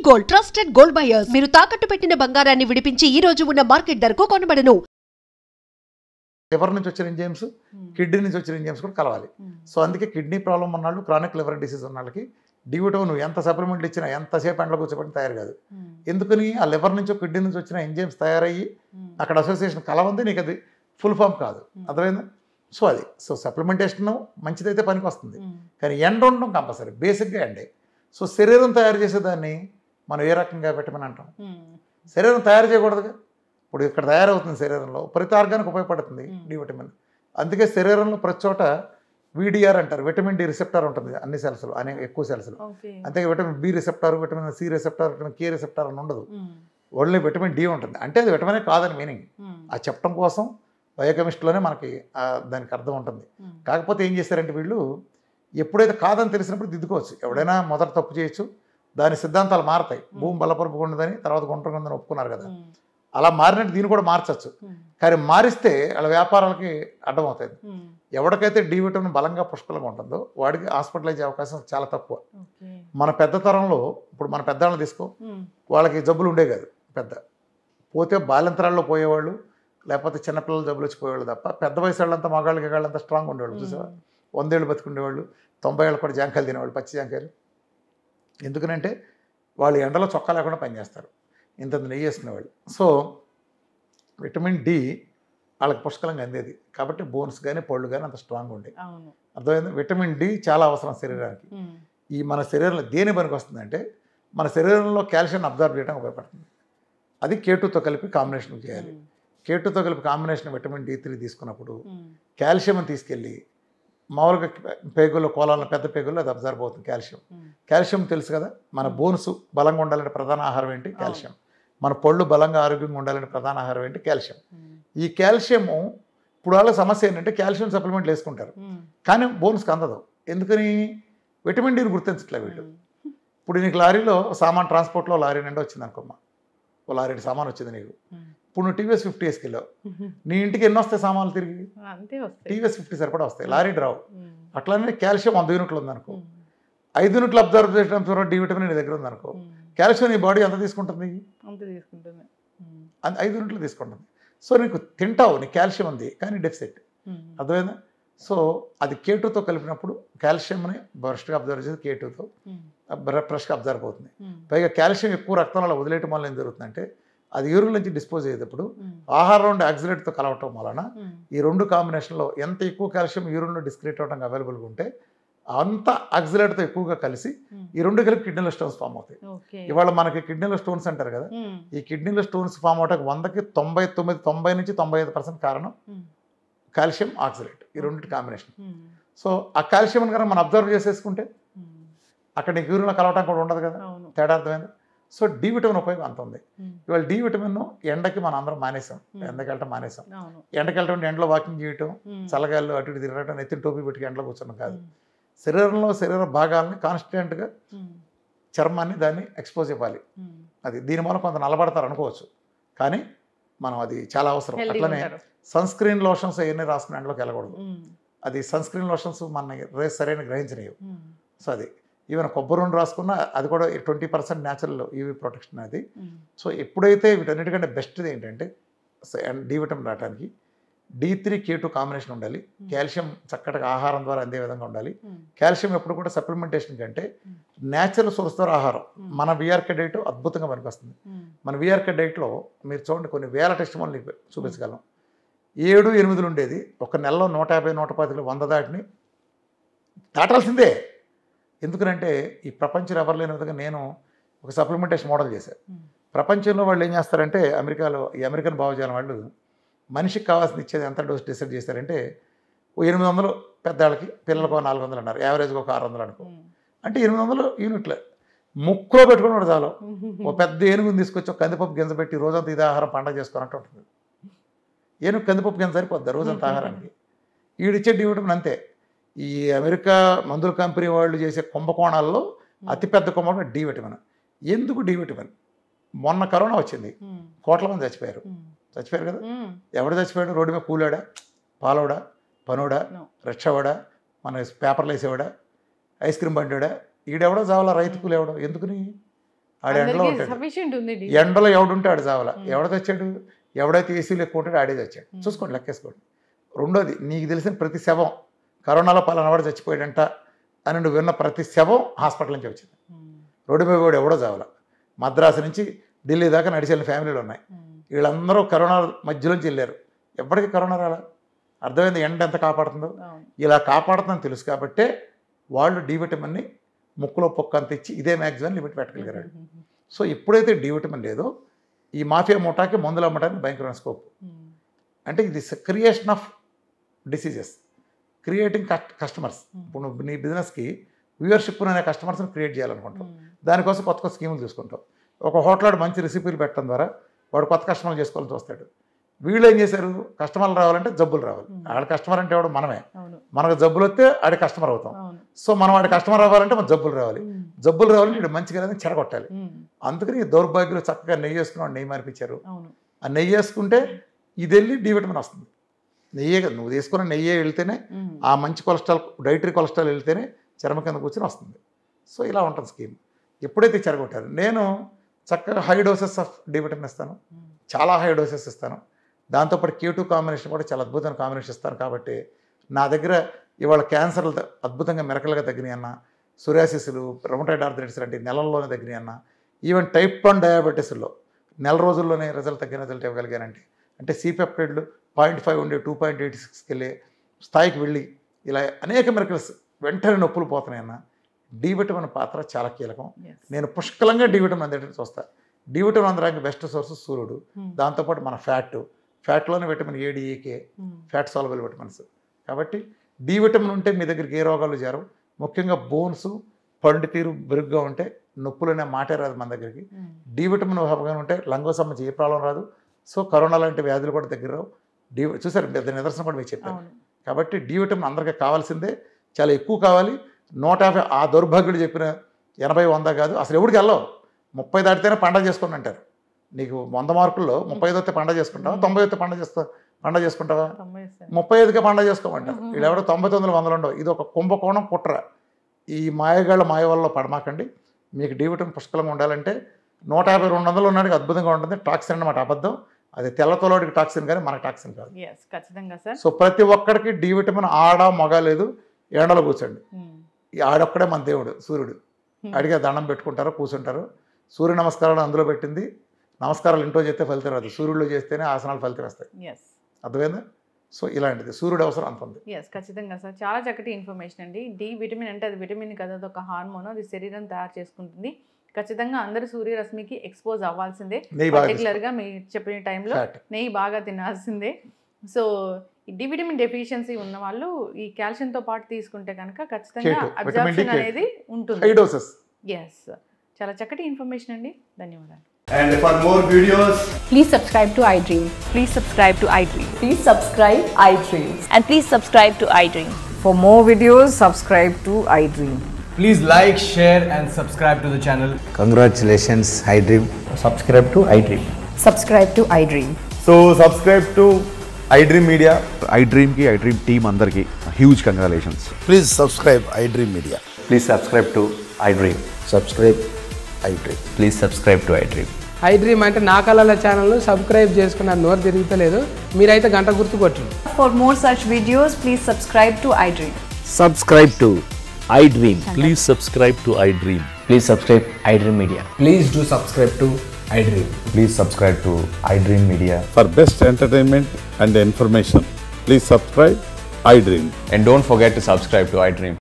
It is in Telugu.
Gold trusted gold buyers. మీరు తాకట్టు పెట్టిన బంగారాన్ని విడిపించి ఈ రోజు ఉన్న మార్కెట్ ధరకు కొనబడను. లివర్ నుంచి వచ్చిన ఎంజైమ్స్ కిడ్నీ నుంచి వచ్చిన ఎంజైమ్స్ కూడా కలవాలి. సో అందుకే కిడ్నీ ప్రాబ్లం ఉన్నాళ్ళు, క్రానిక్ లివర్ డిసీజ్ ఉన్న వాళ్ళకి డి విటమిన్ ఎంత సప్లిమెంట్లు ఇచ్చినా ఎంతసేపు ఎండలో కూర్చోబెట్టి తయారు కాదు. ఎందుకని ఆ లివర్ నుంచి కిడ్నీ నుంచి వచ్చిన ఎంజైమ్స్ తయారయ్యి అక్కడ అసోసియేషన్ కలవంది, నీకు అది ఫుల్ ఫామ్ కాదు. అర్థమైందా? సో అది సప్లిమెంటేషన్ మంచిదైతే పనికి వస్తుంది, కానీ ఎండ ఉండడం కంపల్సరీ, బేసిక్గా ఎండే. సో శరీరం తయారు చేసేదాన్ని మనం ఏ రకంగా విటమిన్ అంటాం? శరీరం తయారు చేయకూడదుగా. ఇప్పుడు ఇక్కడ తయారవుతుంది శరీరంలో, ప్రతి ఆర్గానికి ఉపయోగపడుతుంది డి విటమిన్. అందుకే శరీరంలో ప్రతి చోట వీడిఆర్ అంటారు, విటమిన్ డి రిసెప్టార్ ఉంటుంది అన్ని సెల్స్లో, ఎక్కువ సెల్స్లో. అంతే vitamin B receptor, vitamin C receptor, vitamin K receptor అని ఉండదు. ఓన్లీ విటమిన్ డి ఉంటుంది. అంటే అది విటమినే కాదని మీనింగ్. ఆ చెప్పడం కోసం బయోకెమిస్ట్రీలోనే మనకి దానికి అర్థం ఉంటుంది. కాకపోతే ఏం చేస్తారంటే వీళ్ళు ఎప్పుడైతే కాదని తెలిసినప్పుడు దిద్దుకోవచ్చు. ఎవడైనా మొదట తప్పు చేయొచ్చు, దాని సిద్ధాంతాలు మారతాయి. భూమి బలపరుపు ఉండదని తర్వాత గుంటలు ఉందని ఒప్పుకున్నారు కదా, అలా మారినట్టు దీన్ని కూడా మార్చచ్చు. కానీ మారిస్తే వాళ్ళ వ్యాపారాలకి అడ్డమవుతుంది. ఎవరికైతే డి విటమిన్ బలంగా పుష్కలంగా ఉంటుందో వాడికి హాస్పిటలైజ్ అవకాశం చాలా తక్కువ. మన పెద్ద తరంలో ఇప్పుడు మన పెద్దవాళ్ళని తీసుకో, వాళ్ళకి జబ్బులు ఉండే కాదు. పెద్ద పోతే బాల్యంతరాల్లో పోయేవాళ్ళు, లేకపోతే చిన్నపిల్లలు జబ్బులు వచ్చిపోయేవాళ్ళు తప్ప పెద్ద వయసు వాళ్ళంతా మగాళ్ళకి వాళ్ళంతా స్ట్రాంగ్ ఉండేవాళ్ళు. చూసావా? 100 ఏళ్ళు బతుకుండేవాళ్ళు, 90 ఏళ్ళు కూడా జాంకాయలు తినేవాళ్ళు, పచ్చి జాంకాయలు. ఎందుకనంటే వాళ్ళు ఎండలో చొక్కా లేకుండా పనిచేస్తారు, ఇంత నెయ్యి వేసుకునేవాళ్ళు. సో విటమిన్ డి వాళ్ళకి పుష్కలంగా అందేది కాబట్టి బోన్స్ కానీ పళ్ళు కానీ అంత స్ట్రాంగ్ ఉండేవి. అర్థమైంది? విటమిన్ డి చాలా అవసరం శరీరానికి. ఈ మన శరీరంలో దేని పనికి వస్తుందంటే మన శరీరంలో కాల్షియం అబ్జర్వ్ చేయడానికి ఉపయోగపడుతుంది. అది K2తో కలిపి కాంబినేషన్ చేయాలి. K2తో కలిపి కాంబినేషన్ విటమిన్ D3 తీసుకున్నప్పుడు కాల్షియం తీసుకెళ్ళి మామూలుగా పేగుల్లో కోలాలను పెద్ద పేగుల్లో అది అబ్జర్వ్ అవుతుంది. కాల్షియం తెలుసు కదా, మన బోన్స్ బలంగా ఉండాలంటే ప్రధాన ఆహారం ఏంటి? కాల్షియం. మన పళ్ళు బలంగా ఆరోగ్యంగా ఉండాలంటే ప్రధాన ఆహారం ఏంటి? కాల్షియం. ఈ కాల్షియము ఇప్పుడు వాళ్ళ సమస్య ఏంటంటే కాల్షియం సప్లిమెంట్లు వేసుకుంటారు, కానీ బోన్స్కి అందదు. ఎందుకని? విటమిన్ డిని గుర్తించట్లే వీళ్ళు. ఇప్పుడు నీకు లారీలో సామాన్ ట్రాన్స్పోర్ట్లో లారీ నిండా వచ్చింది అనుకోమ్మా, ఓ లారీ సామాన్ వచ్చింది నీకు. ఇప్పుడు నువ్వు టీవీఎస్ 50 వేసుకెళ్ళావు, నీ ఇంటికి ఎన్ని వస్తాయి సామాన్లు తిరిగి? టీవీఎస్ 50 సరిపడా వస్తాయి, లారీ రావు. అట్లానే కాల్షియం 100 యూనిట్లు ఉందనుకో, 5 యూనిట్లు అబ్జర్వ్ చేయడం డి విటమిన్ నీ దగ్గర ఉందనుకో, కాల్షియం నీ బాడీ ఎంత తీసుకుంటుంది? 5 యూనిట్లు తీసుకుంటుంది. సో నీకు తింటావు, నీ కాల్షియం ఉంది కానీ డెఫిసిట్. అర్థమైందా? సో అది K2తో కలిపినప్పుడు కాల్షియంని బ్రష్గా అబ్జర్వ్ చేసి K2తో ఫ్రెష్గా అబ్జర్వ్ అవుతుంది. పైగా కాల్షియం ఎక్కువ రక్తంలో వదిలేయటం వల్ల ఏం జరుగుతుందంటే అది యూరిన్ నుంచి డిస్పోజ్ అయ్యేటప్పుడు ఆహారం నుండి ఆక్సిలేట్తో కలవటం వలన ఈ రెండు కాంబినేషన్లో ఎంత ఎక్కువ కాల్షియం యూరిన్లో డిస్క్రియేట్ అవడానికి అవైలబుల్గా ఉంటే అంత ఆక్సిలేట్తో ఎక్కువగా కలిసి ఈ రెండు కలిపి కిడ్నీలో స్టోన్స్ ఫామ్ అవుతాయి. ఇవాళ మనకి కిడ్నీలో స్టోన్స్ అంటారు కదా, ఈ కిడ్నీలో స్టోన్స్ ఫామ్ అవడానికి 100కి 90 నుంచి 95% కారణం కాల్షియం ఆక్సిలేట్, ఈ రెండింటి కాంబినేషన్. సో ఆ కాల్షియం కనుక మనం అబ్జర్వ్ చేసేసుకుంటే అక్కడ నీకు యూరిన్లో కలవటానికి కూడా ఉండదు కదా, తేడా అర్థమైంది. సో డి విటమిన్ ఉపయోగం అంత ఉంది. ఇవాళ డి విటమిన్ ఎండకి మనం అందరం మానేసాం, ఎండకి వెళ్ళటం మానేసాం. ఎండకి వెళ్ళటం ఎండలో వాకింగ్ చేయటం, చల్లగాల్లో అటు ఇటు తిరగటం, ఎత్తిన టోపీ పెట్టి ఎండలో కూర్చోడం కాదు. శరీరంలో శరీర భాగాలని కాన్స్టెంట్గా చర్మాన్ని దాన్ని ఎక్స్పోజ్ ఇవ్వాలి. అది దీనివల్ల కొంత నలబడతారు అనుకోవచ్చు, కానీ మనం అది చాలా అవసరం. అట్లనే సన్ స్క్రీన్ లోషన్స్ అవన్నీ రాసుకుని ఎండలోకి వెళ్ళకూడదు. అది సన్ స్క్రీన్ లోషన్స్ మన సరైన గ్రహించినవి. సో అది ఈవెన్ కొబ్బరి నూనె రాసుకున్నా అది కూడా 20% న్యాచురల్ యూవీ ప్రొటెక్షన్ అది. సో ఎప్పుడైతే వీటన్నిటికంటే బెస్ట్ది ఏంటంటే డి విటమిన్ రావడానికి D3 K2 కాంబినేషన్ ఉండాలి. కాల్షియం చక్కటి ఆహారం ద్వారా అందే విధంగా ఉండాలి. కాల్షియం ఎప్పుడు కూడా సప్లిమెంటేషన్ కంటే న్యాచురల్ సోర్స్ ద్వారా ఆహారం. మన VRK డైట్ అద్భుతంగా పనికొస్తుంది. మన VRK డైట్లో మీరు చూడండి కొన్ని వేల టెస్ట్ మనం చూపించగలం. 7-8 ఉండేది ఒక నెలలో 150-110 100 దాటిని దాటాల్సిందే. ఎందుకంటే ఈ ప్రపంచంలో ఎవరు లేని విధంగా నేను ఒక సప్లిమెంటేషన్ మోడల్ చేశాను. ప్రపంచంలో వాళ్ళు ఏం చేస్తారంటే అమెరికాలో ఈ అమెరికన్ భావజాలం వాళ్ళు మనిషికి కావాల్సింది ఇచ్చేది ఎంత డోస్ డిసైడ్ చేశారంటే 800 పెద్దవాళ్ళకి, పిల్లలకు 400 అన్నారు, యావరేజ్గా ఒక 600 అనుకో. అంటే 800 యూనిట్లు ముక్కులో పెట్టుకుని చాలు. ఒక పెద్ద ఏనుగుని తీసుకొచ్చి ఒక కందిపప్పు గింజ పెట్టి రోజంతా ఇది ఆహారం పండగ చేసుకున్నట్టు ఉంటుంది. ఏనుగు కందిపప్పు గింజ సరిపోద్ది రోజంతా ఆహారానికి. వీడిచ్చే డి విటమిన్ అంతే. ఈ అమెరికా మందుల కంపెనీ వాళ్ళు చేసే కుంభకోణాల్లో అతిపెద్ద కుంభకోణం డి విటమిన్. ఎందుకు డి విటమిన్? మొన్న కరోనా వచ్చింది, కోట్ల మంది చచ్చిపోయారు కదా. ఎవడు చచ్చిపోయాడు? రోడ్డు మీద కూలాడా, పాలోడా, పనోడా, రిక్షావాడా, మన పేపర్లు వేసేవాడా, ఐస్ క్రీమ్ బండివాడా? ఈడెవడో చావాలా, రైతు కూలు ఎవడో. ఎందుకుని? ఆడు ఎండలో ఉంటాడు. ఎండలో ఎవడుంటే ఆడు చావాల. ఎవడ తెచ్చాడు, ఎవడైతే ఏసీలు ఎక్కువ ఉంటాడో ఆడే తెచ్చాడు. చూసుకోండి, లెక్కేసుకోండి. రెండోది, నీకు తెలిసిన ప్రతి శవం కరోనాలో పలానావాడు చచ్చిపోయాడంట అని నువ్వు విన్న ప్రతి శవం హాస్పిటల్ నుంచి వచ్చింది. రోడ్డు మీద కూడా ఎవడో చావాల. మద్రాసు నుంచి ఢిల్లీ దాకా నడిచిన ఫ్యామిలీలు ఉన్నాయి. వీళ్ళందరూ కరోనా మధ్యలోంచి వెళ్ళారు. ఎప్పటికీ కరోనా రాలా. అర్థమైంది ఎండ ఎంత కాపాడుతుందో. ఇలా కాపాడుతుందని తెలుసు కాబట్టే వాళ్ళు డి విటమిన్ని ముక్కులో పొక్క అంత ఇచ్చి ఇదే మ్యాక్సిమం లిమిట్ పెట్టగలిగారు. సో ఎప్పుడైతే డి విటమిన్ లేదో ఈ మాఫియా ముఠాకి మందులు అమ్మడానికి భయంకరమైన స్కోప్. అంటే ఇది creation of diseases, creating customers. ఇప్పుడు నువ్వు నీ బిజినెస్కి వ్యూవర్షిప్ అనే కస్టమర్స్ని క్రియేట్ చేయాలనుకుంటావు. దానికోసం కొత్త కొత్త స్కీములు తీసుకుంటావు. ఒక హోటల్ మంచి రెసిపీలు పెట్టడం ద్వారా వాడు కొత్త కస్టమర్లు చేసుకోవాలని చూస్తాడు. వీళ్ళు ఏం చేశారు, కస్టమర్లు రావాలంటే జబ్బులు రావాలి. ఆడ కస్టమర్ అంటే వాడు మనమే. మనకు జబ్బులు వస్తే ఆడి కస్టమర్ అవుతాం. సో మనం వాడి కస్టమర్ అవ్వాలంటే మన జబ్బులు రావాలి. జబ్బులు రావాలంటే వీడు మంచిగా చెడగొట్టాలి. అందుకని ఈ దౌర్భాగ్యులు చక్కగా నెయ్యి వేసుకుని నెయ్యి మార్పించారు. ఆ నెయ్యి వేసుకుంటే ఇది వెళ్ళి డి విటమిన్ వస్తుంది. నెయ్యే కదా నువ్వు తీసుకున్న నెయ్యే వెళ్తేనే ఆ మంచి కొలెస్ట్రాల్, డైటరీ కొలెస్ట్రాల్ వెళ్తేనే చర్మ కింద కూర్చొని వస్తుంది. సో ఇలా ఉంటుంది స్కీమ్. ఎప్పుడైతే చెరగొట్టారు, నేను చక్కగా high doses of D vitamin ఇస్తాను, చాలా హై డోసెస్ ఇస్తాను. దాంతోపాటు K2 కాంబినేషన్ కూడా చాలా అద్భుతమైన కాంబినేషన్ ఇస్తాను. కాబట్టి నా దగ్గర ఇవాళ క్యాన్సర్లు అద్భుతంగా మెరకలుగా తగ్గినాయి అన్న, సొరియాసిస్లు, రొమటాయిడ్ ఆర్థరైటిస్ లాంటి నెలల్లోనే తగ్గినాయి అన్న, ఈవెన్ టైప్ 1 డయాబెటీస్లో నెల రోజుల్లోనే తగ్గిన రిజల్ట్ ఇవ్వగలిగానంటే, అంటే C-పెప్టైడ్లు 0.5 ఉండే 2.86కి వెళ్ళే స్థాయికి వెళ్ళి ఇలా అనేక మెరకల్స్ వెంటనే నొప్పులు పోతున్నాయన్న. డి విటమిన్ పాత్ర చాలా కీలకం. నేను పుష్కలంగా డి విటమిన్ అందేటట్టు చూస్తాను. డి విటమిన్ అందడానికి బెస్ట్ సోర్స్ సూర్యుడు. దాంతోపాటు మన ఫ్యాట్లోనే vitamin A, D, E, K, fat soluble vitamins. కాబట్టి డి విటమిన్ ఉంటే మీ దగ్గరికి ఏ రోగాలు చేరవు. ముఖ్యంగా బోన్స్, పండు తీరు బెరుగ్గా ఉంటే నొప్పులు అనే మాటే రాదు మన దగ్గరికి. డి విటమిన్ అభావం ఉంటే లంగో సంబంధించి ఏ ప్రాబ్లం రాదు. సో కరోనా లాంటి వ్యాధులు కూడా దగ్గర రావు. చూసారు, పెద్ద నిదర్శనం కూడా మీకు చెప్పాను. కాబట్టి డి విటమిన్ అందరికీ కావాల్సిందే, చాలా ఎక్కువ కావాలి. 150 ఆ దౌర్భాగ్యుడు చెప్పిన 80, 100 కాదు. అసలు ఎవరికి వెళ్ళవు. 30 దాటితేనే పండగ చేసుకోండి అంటారు. నీకు 100 మార్కుల్లో 35 వస్తే పండగ చేసుకుంటావా, 90 వస్తే పండగ చేసుకుంటావా, 35కే పండగ చేసుకోమంటారు. వీళ్ళెవడో 99, 100 ఉండవు. ఇది ఒక కుంభకోణం, కుట్ర. ఈ మాయగాళ్ళ మాయ వల్ల పడమాకండి. మీకు డి విటమిన్ పుష్కలంగా ఉండాలంటే 150, 200 ఉన్నాడికి అద్భుతంగా ఉంటుంది. టాక్సిన్ అన్నమాట, అబద్ధం. అది తెల్లతోలోడికి టాక్సిన్ కానీ మనకు టాక్సిన్ కాదు. సో ప్రతి ఒక్కడికి డి విటమిన్ ఆడ మగ లేదు. ఎండలో కూర్చోండి. ఈ ఆడొక్కడే మన దేవుడు సూర్యుడు. అడిగే దండం పెట్టుకుంటారు, కూర్చుంటారు. సూర్య నమస్కారాలు అందులో పెట్టింది. నమస్కారాలు ఇంట్లో చేస్తే ఫలితం రాదు, సూర్యుడిలో చేస్తేనే ఆసనాలు ఫలితం వస్తాయి. అర్థమైందా? సో ఇలాంటిది సూర్యుడు అవసరం అంత ఉంది. ఖచ్చితంగా సార్, చాలా చక్కటి ఇన్ఫర్మేషన్ అండి. డి విటమిన్ అంటే అది విటమిన్ కదా, అది ఒక హార్మోన్, అది శరీరం తయారు చేసుకుంటుంది. ఖచ్చితంగా అందరూ సూర్యరశ్మికి ఎక్స్పోజ్ అవ్వాల్సిందే. పర్టికులర్గా మీరు చెప్పిన టైంలో నెయ్యి బాగా తినాల్సిందే. సో డి విటమిన్ డెఫిషియన్సీ ఉన్న వాళ్ళు ఈ కాల్షియంతో పాటు తీసుకుంటే కనుక ఖచ్చితంగా అబ్జార్ప్షన్ అనేది ఉంటుంది. చాలా చక్కటి ఇన్ఫర్మేషన్ అండి. ధన్యవాదాలు. And for more videos, please subscribe to iDream. Please subscribe to iDream. Please subscribe iDream. And please subscribe to iDream. For more videos, subscribe to iDream. please like, share and subscribe to the channel. Congratulations, iDream. Subscribe to iDream. Subscribe to iDream. So subscribe to iDream Media. iDream ki iDream team andarki huge congratulations. Please subscribe iDream Media. Please subscribe to iDream. Subscribe iDream. Please subscribe to iDream. iDream అంటే నా కళల ఛానల్ సబ్స్క్రైబ్ చేసుకున్న నోరు తిరుగుతలేదు, మీరైతే గంట గుర్తు కొట్టండి. For more such videos, please subscribe to iDream. Subscribe to iDream. Please subscribe to iDream. Please subscribe iDream Media. Please do subscribe to iDream. Please subscribe to iDream Media. For best entertainment and information, please subscribe iDream. And don't forget to subscribe to iDream.